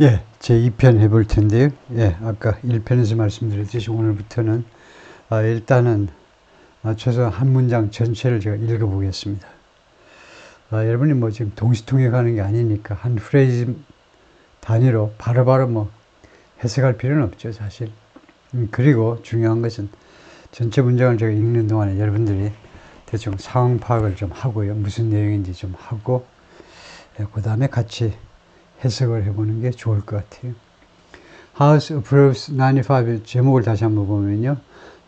예, 제 2편 해볼 텐데요. 예, 아까 1편에서 말씀드렸듯이 오늘부터는 일단은 최소한 한 문장 전체를 제가 읽어보겠습니다. 여러분이 뭐 지금 동시통역하는 게 아니니까 한 프레이즈 단위로 바로바로 뭐 해석할 필요는 없죠, 사실. 그리고 중요한 것은 전체 문장을 제가 읽는 동안에 여러분들이 대충 상황 파악을 좀 하고요. 무슨 내용인지 좀 하고, 그 다음에 같이 해석을 해보는 게 좋을 것 같아요. House approves 95 제목을 다시 한번 보면요.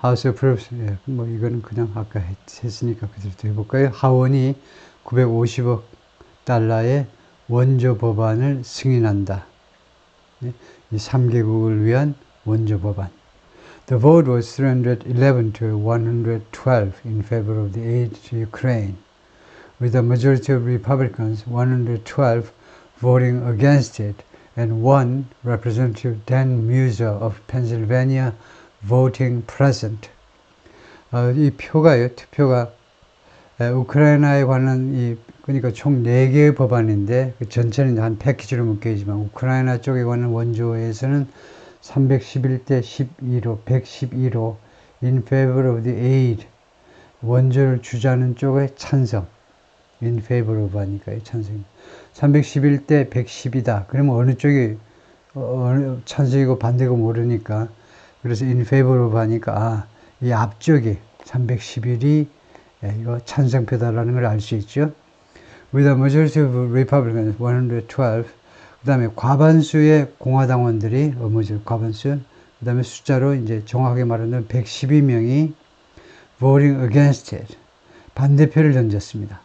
House approves, 예, 뭐 이거는 그냥 아까 했으니까 그대로 또 해볼까요? 하원이 950억 달러의 원조 법안을 승인한다. 예, 이 3개국을 위한 원조 법안. The vote was 311 to 112 in favor of the aid to Ukraine, with a majority of Republicans, 112, voting against it, and one Representative Dan Muser of Pennsylvania voting present. 이 표가요, 투표가 우크라이나에 관한 그러니까 총 4개의 법안인데 그 전체는 한 패키지로 묶여있지만 우크라이나 쪽에 관한 원조에서는 311대 12로 111호 in favor of the aid 원조를 주자는 쪽에 찬성 in favor of 하니까요, 찬성. 311대 110이다. 그러면 어느 쪽이 찬성이고 반대고 모르니까 그래서 in favor of 하니까 이 앞쪽이 311이 이거 찬성표다라는 걸 알 수 있죠. With a majority of Republicans 112. 그 다음에 과반수의 공화당원들이 과반수. 그 다음에 숫자로 이제 정확하게 말하면 112명이 voting against it. 반대표를 던졌습니다.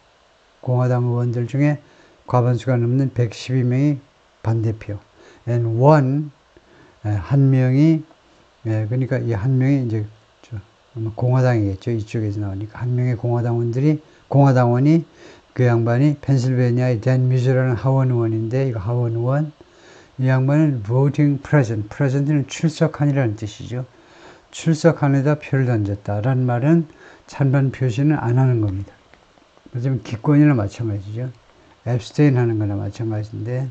공화당 의원들 중에 과반수가 넘는 112명이 반대표. And one, 한 명이, 그러니까 이 한 명이 이제 공화당이겠죠. 이쪽에서 나오니까. 한 명의 공화당원이 그 양반이 펜실베니아의 댄 뮤즈라는 하원 의원인데, 이거 하원 의원. 이 양반은 voting present. present는 출석한이라는 뜻이죠. 출석한에다 표를 던졌다라는 말은 찬반 표시는 안 하는 겁니다. 요즘 기권이나 마찬가지죠. abstain 하는 거나 마찬가지인데.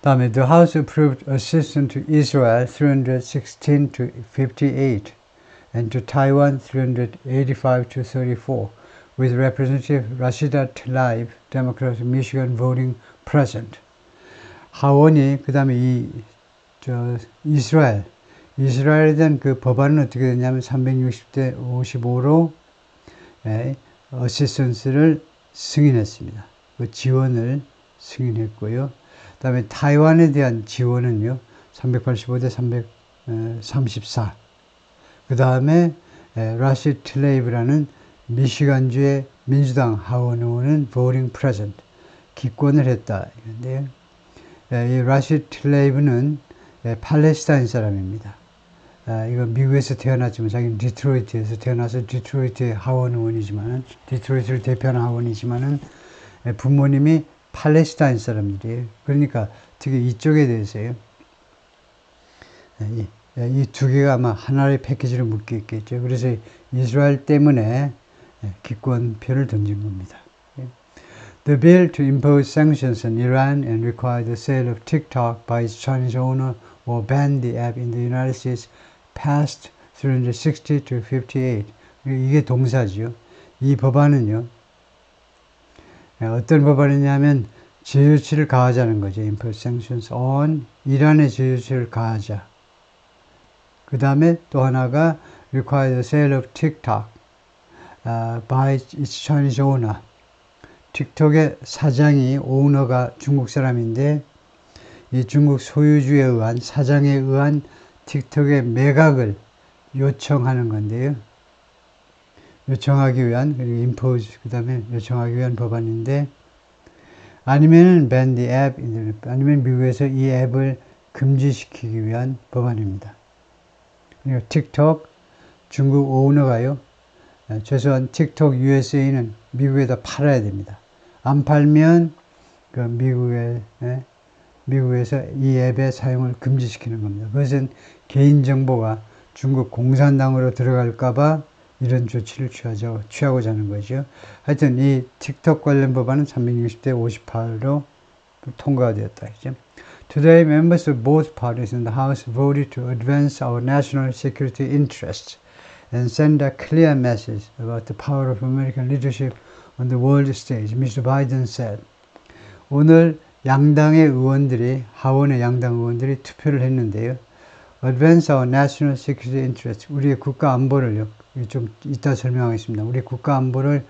다음에 the House approved assistance to Israel 316 to 58 and to Taiwan 385 to 34 with Representative Rashida Tlaib, Democrat of Michigan voting present. 하원이 그 다음에 이스라엘에 대한 그 법안은 어떻게 됐냐면 360대 55로 어시스턴스를 승인했습니다. 그 지원을 승인했고요. 그 다음에 타이완에 대한 지원은요, 385대 334. 그 다음에 라시 틸레이브라는 미시간주의 민주당 하원 의원은 voting present, 기권을 했다. 이건데요. 이 라시 틸레이브는 팔레스타인 사람입니다. 이거 미국에서 태어났지만 자기는 디트로이트에서 태어나서 디트로이트의 하원 의원이지만은 디트로이트를 대표하는 하원이지만은 부모님이 팔레스타인 사람들이에요. 그러니까 특히 이쪽에 대해서요. 이 두 개가 아마 하나의 패키지로 묶여 있겠죠. 그래서 이스라엘 때문에 기권표를 던진 겁니다. The bill to impose sanctions on Iran and require the sale of TikTok by its Chinese owner or ban the app in the United States passed 360 to 58. 이게 동사죠. 이 법안은요. 어떤 법안이냐면 제조치를 가하자는 거죠. Impose sanctions on 이란의 제조치를 가하자. 그 다음에 또 하나가 require the sale of TikTok by its Chinese owner. 틱톡의 사장이 오너가 중국 사람인데 이 중국 소유주에 의한 사장에 의한 틱톡의 매각을 요청하는 건데요. 요청하기 위한 그리고 impose 그 다음에 요청하기 위한 법안인데 아니면은 ban the app 아니면 미국에서 이 앱을 금지시키기 위한 법안입니다. 그리고 틱톡 중국 오너가요. 최소한 틱톡 USA는 미국에다 팔아야 됩니다. 안 팔면 그 미국에서 이 앱의 사용을 금지시키는 겁니다. 그것은 개인정보가 중국 공산당으로 들어갈까봐 이런 조치를 취하고자 하는 거죠. 하여튼 이 틱톡 관련 법안은 360대 58로 통과가 되었다. 그죠? Today, members of both parties in the House voted to advance our national security interests and send a clear message about the power of American leadership on the world stage, Mr. Biden said. 오늘 양당의 의원들이, 하원의 양당 의원들이 투표를 했는데요. Advance our national security interests. 우리의 국가 안보를요. 좀 이따 설명하겠습니다. 우리 국가 안보를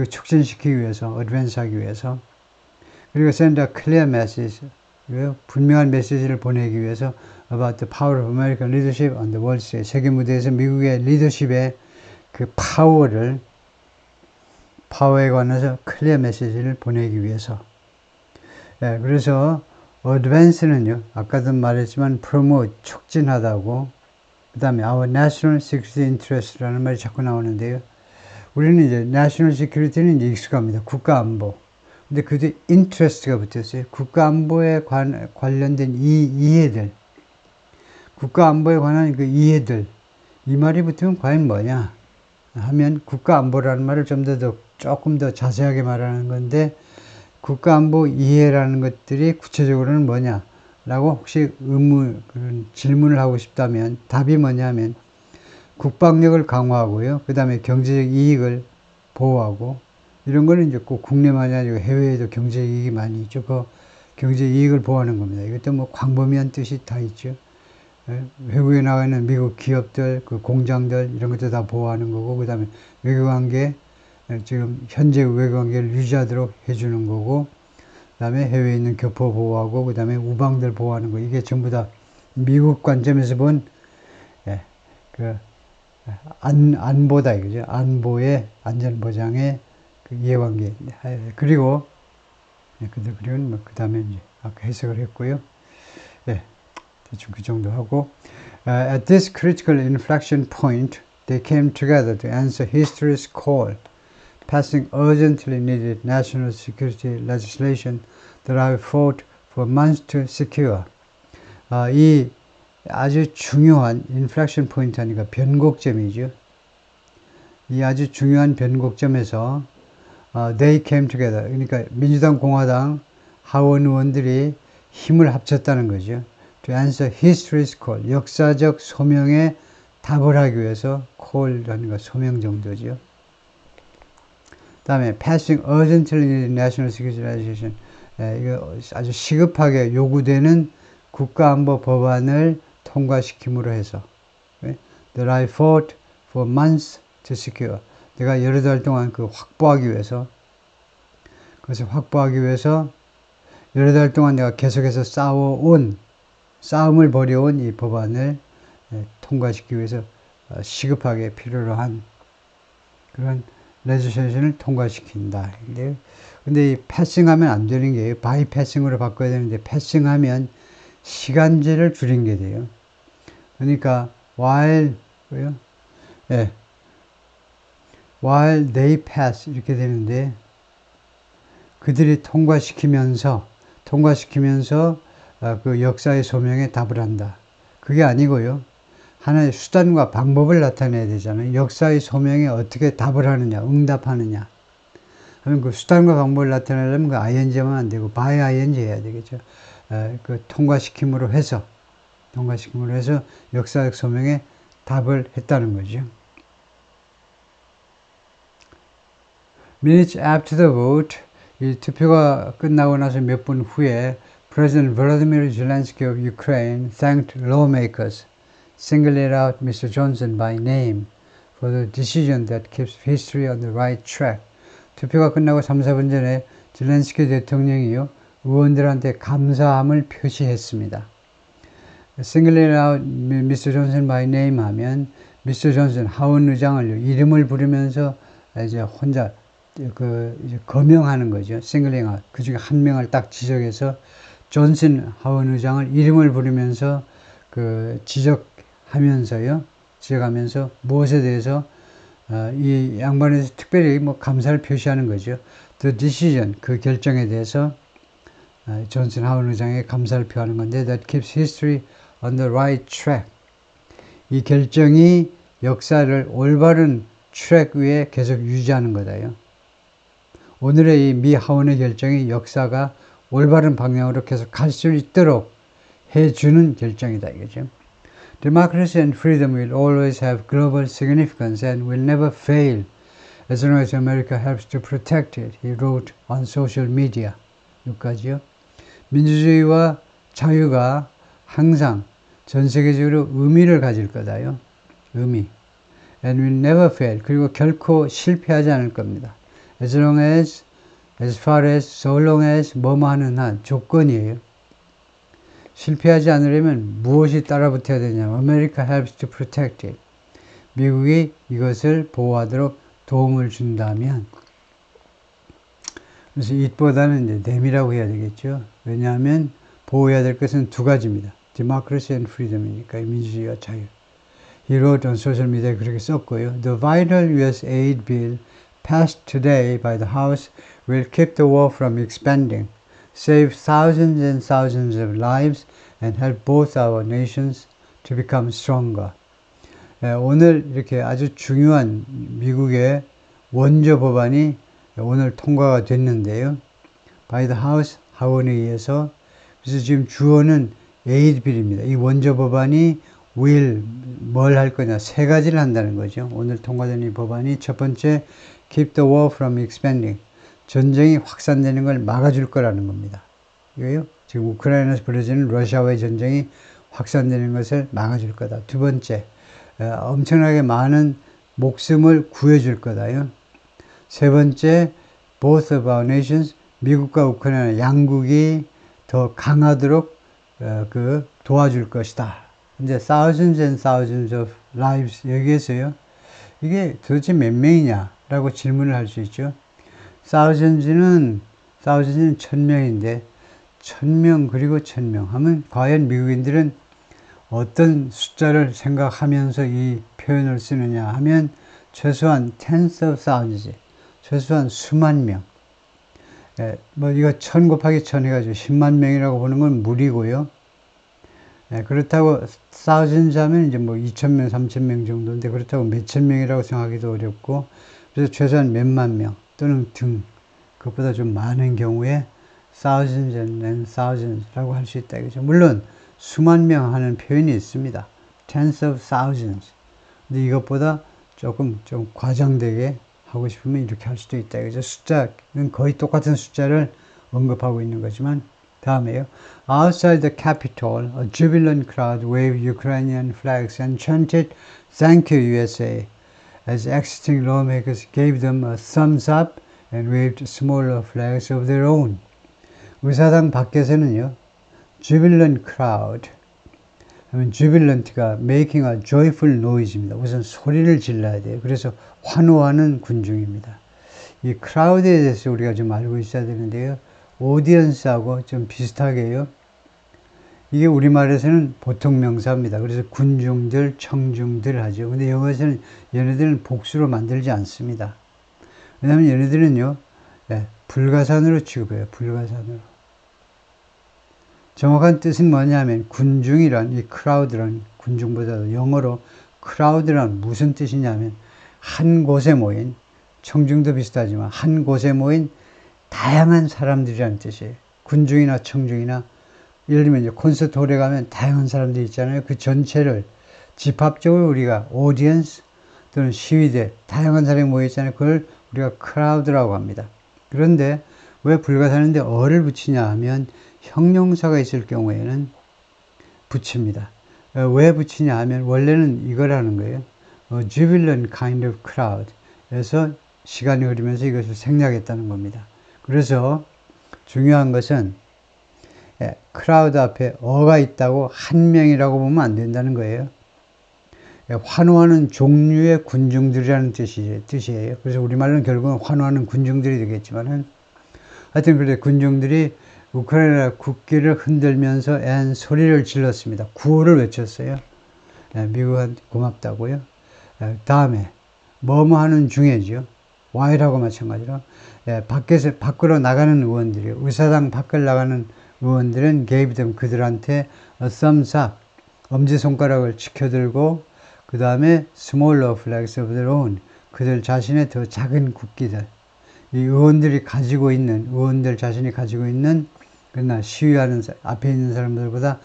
촉진시키기 위해서, advance 하기 위해서. 그리고 send a clear message. 분명한 메시지를 보내기 위해서 about the power of American leadership on the world stage. 세계 무대에서 미국의 리더십의 그 파워에 관해서 clear 메시지를 보내기 위해서. 예, 그래서 advance는요, 아까도 말했지만 promote, 촉진하다고, 그 다음에 our national security interest라는 말이 자꾸 나오는데요. 우리는 이제 national security는 이제 익숙합니다. 국가 안보. 근데 그 뒤에 interest가 붙었어요. 국가 안보에 관련된 이해들. 국가 안보에 관한 그 이해들. 이 말이 붙으면 과연 뭐냐 하면 국가 안보라는 말을 조금 더 자세하게 말하는 건데, 국가안보 이해라는 것들이 구체적으로는 뭐냐라고 혹시 그런 질문을 하고 싶다면 답이 뭐냐면 국방력을 강화하고요. 그 다음에 경제적 이익을 보호하고, 이런 거는 이제 꼭 국내만이 아니고 해외에도 경제적 이익이 많이 있죠. 그 경제적 이익을 보호하는 겁니다. 이것도 뭐 광범위한 뜻이 다 있죠. 외국에 나가 있는 미국 기업들, 그 공장들 이런 것도 다 보호하는 거고, 그 다음에 외교관계, 지금 현재 외교관계를 유지하도록 해주는 거고, 그 다음에 해외에 있는 교포 보호하고, 그 다음에 우방들 보호하는 거. 이게 전부 다 미국 관점에서 본 안보다 이거죠. 안보의 안전보장의 그 이해관계. 그리고 그리고 그 다음에 이제 아까 해석을 했고요. 대충 그 정도 하고, at this critical inflection point, they came together to answer history's call, passing urgently needed national security legislation that I fought for months to secure. 이 아주 중요한 inflection point 하니까 변곡점이죠. 이 아주 중요한 변곡점에서 they came together. 그러니까 민주당, 공화당 하원 의원들이 힘을 합쳤다는 거죠. To answer history's call. 역사적 소명에 답을 하기 위해서 call라는 거 소명 정도죠. 다음에 passing urgently needed national security legislation. 이거 아주 시급하게 요구되는 국가안보 법안을 통과시킴으로 해서 that I fought for months to secure. 내가 여러 달 동안 확보하기 위해서, 그것을 확보하기 위해서 여러 달 동안 내가 계속해서 싸움을 벌여온 이 법안을 통과시키기 위해서 시급하게 필요로 한 그런 레지sl레이션을 통과시킨다. 근데 이 패싱하면 안 되는 게 바이패싱으로 바꿔야 되는데, 패싱하면 시간제를 줄인 게 돼요. 그러니까 while they pass 이렇게 되는데, 그들이 통과시키면서 그 역사의 소명에 답을 한다. 그게 아니고요. 하나의 수단과 방법을 나타내야 되잖아요. 역사의 소명에 어떻게 답을 하느냐, 응답하느냐. 하면 그 수단과 방법을 나타내려면 그 ing만 안 되고 by ing 해야 되겠죠. 그 통과시킴으로 해서 역사적 소명에 답을 했다는 거죠. Minutes after the vote, 이 투표가 끝나고 나서 몇 분 후에 President Volodymyr Zelensky of Ukraine thanked lawmakers, singling out Mr. Johnson by name for the decision that keeps history on the right track. 투표가 끝나고 3, 4분 전에 젤렌스키 대통령이요, 의원들한테 감사함을 표시했습니다. Singling out Mr. Johnson by name 하면 Mr. Johnson 하원 의장을 이름을 부르면서 이제 혼자 이제 거명하는 거죠. Singling out. 그 중에 한 명을 딱 지적해서 존슨 하원 의장을 이름을 부르면서 지적하면서 무엇에 대해서 이 양반에서 특별히 감사를 표시하는 거죠. The decision, 그 결정에 대해서 존슨 하원 의장에게 감사를 표하는 건데, that keeps history on the right track. 이 결정이 역사를 올바른 트랙 위에 계속 유지하는 거다요. 오늘의 이 미 하원의 결정이 역사가 올바른 방향으로 계속 갈 수 있도록 해주는 결정이다 이거죠. Democracy and freedom will always have global significance and will never fail as long as America helps to protect it, he wrote on social media. 여기까지요. 민주주의와 자유가 항상 전 세계적으로 의미를 가질 거다요. 의미. And will never fail. 그리고 결코 실패하지 않을 겁니다. As long as, as far as, so long as, 뭐뭐 하는 한 조건이에요. 실패하지 않으려면 무엇이 따라붙어야 되냐면 America helps to protect it. 미국이 이것을 보호하도록 도움을 준다면 그래서 it보다는 이제 tham이라고 해야 되겠죠. 왜냐하면 보호해야 될 것은 두 가지입니다. Democracy and freedom이니까 민주주의와 자유. He wrote on social media에 그렇게 썼고요. The vital US aid bill passed today by the House will keep the war from expanding, save thousands and thousands of lives, and help both our nations to become stronger. 오늘 이렇게 아주 중요한 미국의 원조 법안이 오늘 통과가 됐는데요. By the House, 하원에 의해서. 그래서 지금 주어는 aid bill입니다. 이 원조 법안이 will, 뭘 할 거냐, 세 가지를 한다는 거죠. 오늘 통과된 이 법안이 첫 번째, keep the war from expanding. 전쟁이 확산되는 걸 막아줄 거라는 겁니다. 이거요. 지금 우크라이나에서 벌어지는 러시아와의 전쟁이 확산되는 것을 막아줄 거다. 두 번째, 엄청나게 많은 목숨을 구해줄 거다요. 세 번째, both of our nations, 미국과 우크라이나 양국이 더 강하도록 도와줄 것이다. 이제 thousands and thousands of lives 여기에서요. 이게 도대체 몇 명이냐라고 질문을 할 수 있죠. thousands는 1000명인데 1000명 그리고 1000명 하면 과연 미국인들은 어떤 숫자를 생각하면서 이 표현을 쓰느냐 하면 최소한 tens of thousands, 최소한 수만 명. 뭐 이거 1000 곱하기 1000 해가지고 10만 명이라고 보는 건 무리고요. 그렇다고 thousands 하면 이제 뭐 2000명, 3000명 정도인데 그렇다고 몇천 명이라고 생각하기도 어렵고 그래서 최소한 몇만 명 또는 등 그것보다 좀 많은 경우에 thousands and thousands라고 할 수 있다. 그죠? 물론 수만 명 하는 표현이 있습니다. tens of thousands. 근데 이것보다 조금 좀 과장되게 하고 싶으면 이렇게 할 수도 있다. 그죠? 숫자는 거의 똑같은 숫자를 언급하고 있는 거지만 다음에요. Outside the Capitol, a jubilant crowd waved Ukrainian flags and chanted "Thank you, USA," as exiting lawmakers gave them a thumbs up and waved smaller flags of their own. 의사당 밖에서는요, jubilant crowd 하면 jubilant가 making a joyful noise입니다. 우선 소리를 질러야 돼요. 그래서 환호하는 군중입니다. 이 crowd에 대해서 우리가 좀 알고 있어야 되는데요. audience하고 좀 비슷하게요. 이게 우리말에서는 보통 명사입니다. 그래서 군중들, 청중들 하죠. 근데 영어에서는 얘네들은 복수로 만들지 않습니다. 왜냐하면 얘네들은요, 불가산으로 취급해요. 불가산으로. 정확한 뜻은 뭐냐면 군중이란 이 crowd란 군중보다도 영어로 crowd란 무슨 뜻이냐면 한 곳에 모인 청중도 비슷하지만 한 곳에 모인 다양한 사람들이라는 뜻이에요. 군중이나 청중이나 예를 들면 이제 콘서트홀에 가면 다양한 사람들이 있잖아요. 그 전체를 집합적으로 우리가 audience 또는 시위대 다양한 사람이 모여 있잖아요. 그걸 우리가 crowd라고 합니다. 그런데 왜 불가사는데 어를 붙이냐 하면 형용사가 있을 경우에는 붙입니다. 왜 붙이냐 하면 원래는 이거라는 거예요. jubilant kind of crowd. 그래서 시간이 흐르면서 이것을 생략했다는 겁니다. 그래서 중요한 것은 크라우드 앞에 어가 있다고 한 명이라고 보면 안 된다는 거예요. 환호하는 종류의 군중들이라는 뜻이에요. 그래서 우리말로는 결국은 환호하는 군중들이 되겠지만은 하여튼 그래 군중들이 우크라이나 국기를 흔들면서 소리를 질렀습니다. 구호를 외쳤어요. 미국한테 고맙다고요. 다음에 뭐뭐 하는 중에죠. Y라고 마찬가지로 밖으로 나가는 의원들이요. 의사당 밖을 나가는 의원들은 gave them 그들한테 a thumbs up 엄지손가락을 치켜들고 그 다음에 smaller flags of their own 그들 자신의 더 작은 국기들 이 의원들 자신이 가지고 있는 그러나 시위하는 앞에 있는 사람들보다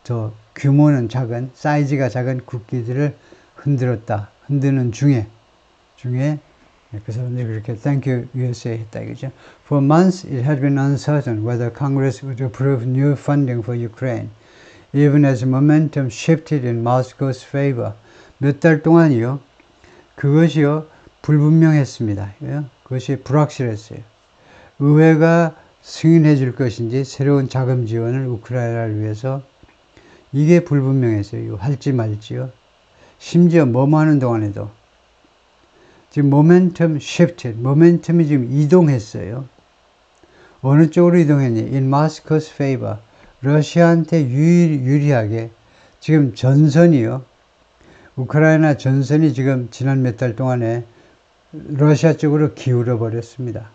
더 규모는 작은, 사이즈가 작은 국기들을 흔들었다. 흔드는 중에 그 사람들이 그렇게 Thank you USA 했다 이거죠. For months it had been uncertain whether Congress would approve new funding for Ukraine, even as momentum shifted in Moscow's favor. 몇 달 동안이요. 그것이요 불분명했습니다. 그것이 불확실했어요. 의회가 승인해 줄 것인지 새로운 자금 지원을 우크라이나를 위해서 이게 불분명했어요. 할지 말지요. 심지어 뭐뭐 하는 동안에도 지금 모멘텀 shifted, 모멘텀이 지금 이동했어요. 어느 쪽으로 이동했니? In Moscow's favor. 러시아한테 유리하게 지금 전선이요. 우크라이나 전선이 지금 지난 몇 달 동안에 러시아 쪽으로 기울어 버렸습니다.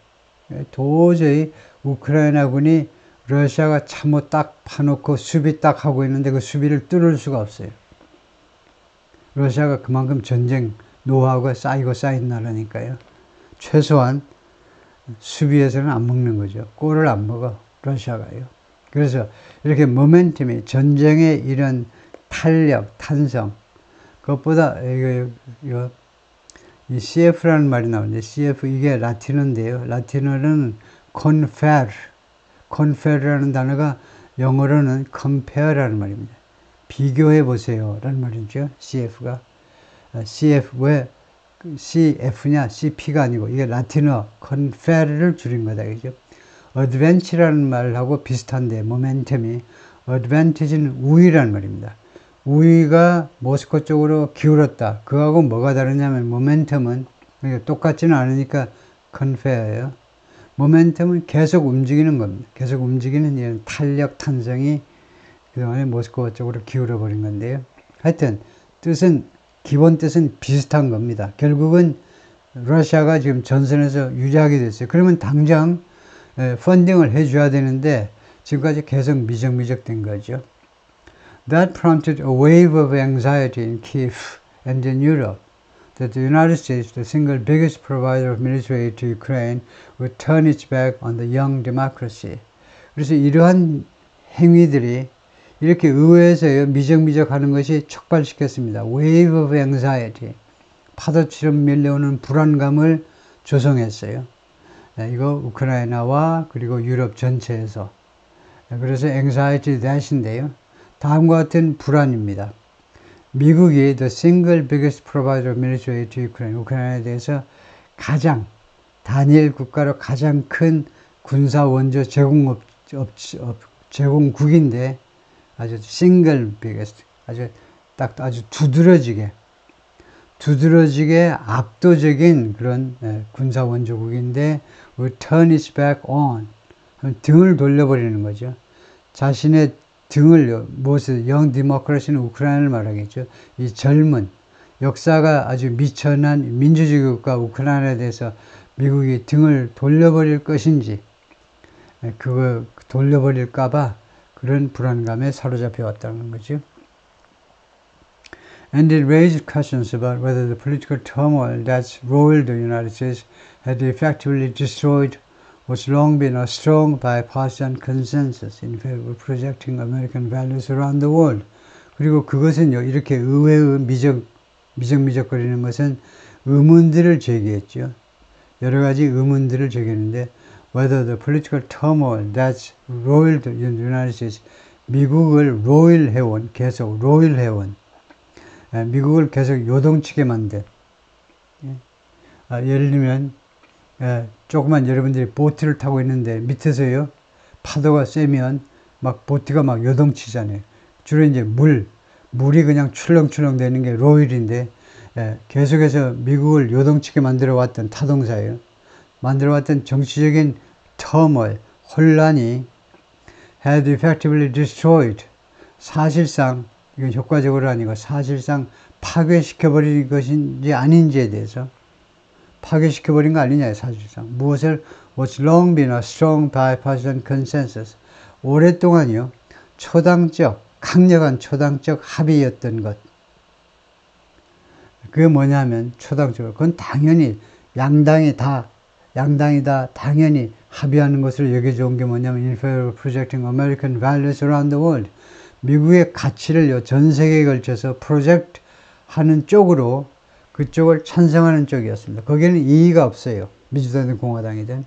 도저히 우크라이나군이 러시아가 참호 딱 파놓고 수비 딱 하고 있는데 그 수비를 뚫을 수가 없어요. 러시아가 그만큼 전쟁 노하우가 쌓인 나라니까요. 최소한 수비에서는 안 먹는 거죠. 골을 안 먹어 러시아가요. 그래서 이렇게 모멘텀이 전쟁의 이런 탄력, 탄성 그것보다 이 CF라는 말이 나오는데 CF 이게 라틴어인데요. 라틴어는 confer라는 단어가 영어로는 compare라는 말입니다. 비교해 보세요 라는 말이죠. CF가 CF 왜 CF냐 CP가 아니고 이게 라틴어 confer를 줄인 거다 그죠. advance라는 말하고 비슷한데 모멘텀이 advantage는 우위라는 말입니다. 우위가 모스코 쪽으로 기울었다. 그거하고 뭐가 다르냐면 모멘텀은 똑같지는 않으니까 confer예요. 모멘텀은 계속 움직이는 겁니다. 계속 움직이는 이런 탄력, 탄성이 그동안에 모스코 쪽으로 기울어 버린 건데요. 하여튼 기본 뜻은 비슷한 겁니다. 결국은 러시아가 지금 전선에서 유리하게 됐어요. 그러면 당장 펀딩을 해줘야 되는데 지금까지 계속 미적미적 된 거죠. That prompted a wave of anxiety in Kiev and in Europe that the United States, the single biggest provider of military aid to Ukraine, would turn its back on the young democracy. 그래서 이러한 행위들이 이렇게 의회에서 미적미적 하는 것이 촉발시켰습니다. Wave of anxiety. 파도처럼 밀려오는 불안감을 조성했어요. 이거 우크라이나와 그리고 유럽 전체에서. 그래서 anxiety that인데요. 다음과 같은 불안입니다. 미국이 the single biggest provider of military aid to Ukraine, 우크라이나에 대해서 단일 국가로 가장 큰 군사 원조 제공국인데 아주 single biggest, 아주 두드러지게 압도적인 그런 군사 원조국인데 will turn its back on, 등을 돌려버리는 거죠. 자신의 young democracy는 우크라이나를 말하겠죠. 이 젊은 역사가 아주 미천한 민주주의 국가 우크라이나에 대해서 미국이 등을 돌려버릴 것인지 그거 돌려버릴까봐 그런 불안감에 사로잡혀 왔다는 거죠. And it raised questions about whether the political turmoil that's roiled the United States had effectively destroyed what's long been a strong bipartisan consensus in favor of projecting American values around the world. 그리고 그것은요, 이렇게 의외의 미적미적거리는 것은 의문들을 제기했죠. 여러 가지 의문들을 제기했는데 whether the political turmoil that's roiled the United States, 미국을 계속 roil해온, 미국을 계속 요동치게 만든, 예를 들면 조그만 여러분들이 보트를 타고 있는데 밑에서요 파도가 세면 막 보트가 막 요동치잖아요. 주로 이제 물이 그냥 출렁출렁 되는 게 로일인데 계속해서 미국을 요동치게 만들어 왔던 타동사예요. 만들어 왔던 정치적인 turmoil, 혼란이 had effectively destroyed, 사실상 이건 효과적으로 아니고 사실상 파괴시켜버린 것인지 아닌지에 대해서 파괴시켜버린 거 아니냐 사실상 무엇을 what's long been a strong bipartisan consensus, 오랫동안요 강력한 초당적 합의였던 것. 그게 뭐냐면 초당적으로 그건 당연히 양당이 다 당연히 합의하는 것을 여겨져온 게 뭐냐면 in favor of projecting American values around the world. 미국의 가치를 전 세계에 걸쳐서 프로젝트 하는 쪽으로 그쪽을 찬성하는 쪽이었습니다. 거기에는 이의가 없어요. 민주당이든 공화당이든.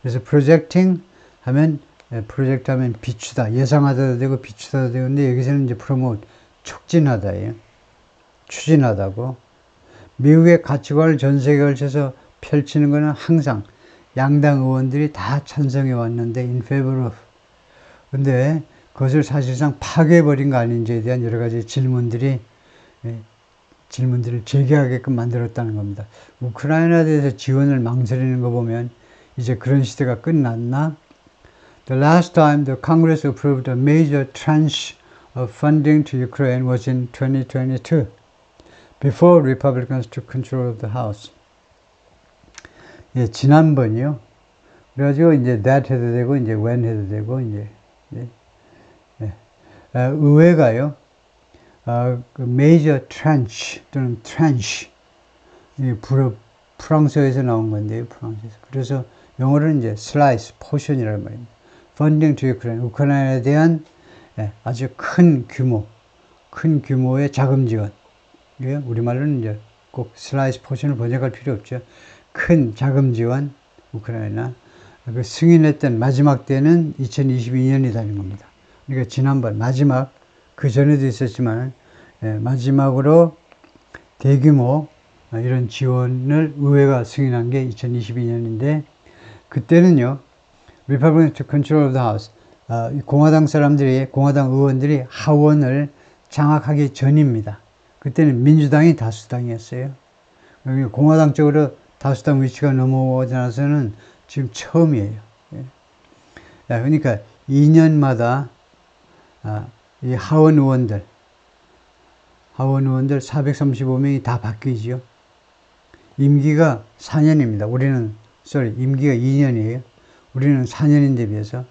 그래서 프로젝팅 하면 프로젝트 하면 비추다, 예상하다도 되고 비추다도 되고, 근데 여기서는 이제 프로모트, 촉진하다예요. 추진하다고. 미국의 가치관을 전 세계에 걸쳐서 펼치는 것은 항상 양당 의원들이 다 찬성해 왔는데 in favor of. 근데 그것을 사실상 파괴해버린 거 아닌지에 대한 여러 가지 질문들을 제기하게끔 만들었다는 겁니다. 우크라이나에 대해서 지원을 망설이는 거 보면 이제 그런 시대가 끝났나? The last time the Congress approved a major tranche of funding to Ukraine was in 2022, before Republicans took control of the House. 예, 지난번이요. 그래가지고 이제 that 해도 되고 이제 when 해도 되고 이제 의회가요. 그 major tranche 또는 tranche, 프랑스어에서 나온 건데요. 프랑스에서. 그래서 영어로는 이제 slice, 포션이라는 말입니다. funding to Ukraine, 우크라이나에 대한 아주 큰 규모의 자금 지원. 우리말로는 이제 꼭 슬라이스 포션을 번역할 필요 없죠. 큰 자금 지원, 우크라이나. 그 승인했던 마지막 때는 2022년이라는 겁니다. 그러니까 지난번 마지막, 그 전에도 있었지만 마지막으로 대규모 이런 지원을 의회가 승인한 게 2022년인데 그때는요, Republicans took control of the House. 공화당 의원들이 하원을 장악하기 전입니다. 그때는 민주당이 다수당이었어요. 공화당 쪽으로 다수당 위치가 넘어오지 나서는 지금 처음이에요. 그러니까 2년마다 이 하원 의원들 435명이 다 바뀌죠. 임기가 4년입니다. 임기가 2년이에요. 우리는 4년인데 비해서.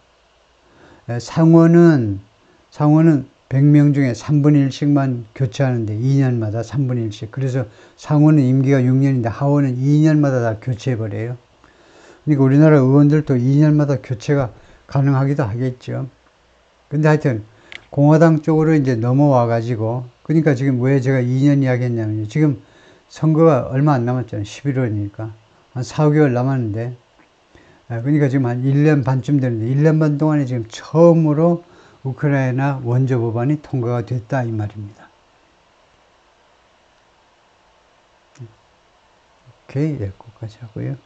상원은 100명 중에 3분의 1씩만 교체하는데 2년마다 3분의 1씩. 그래서 상원은 임기가 6년인데 하원은 2년마다 다 교체해버려요. 그러니까 우리나라 의원들도 2년마다 교체가 가능하기도 하겠죠. 근데 하여튼 공화당 쪽으로 이제 넘어와가지고, 그러니까 지금 왜 제가 2년 이야기 했냐면요. 지금 선거가 얼마 안 남았잖아요. 11월이니까. 한 4, 5개월 남았는데, 그러니까 지금 한 1년 반쯤 되는데 1년 반 동안에 지금 처음으로 우크라이나 원조 법안이 통과가 됐다 이 말입니다. 오케이, 거기까지 하고요.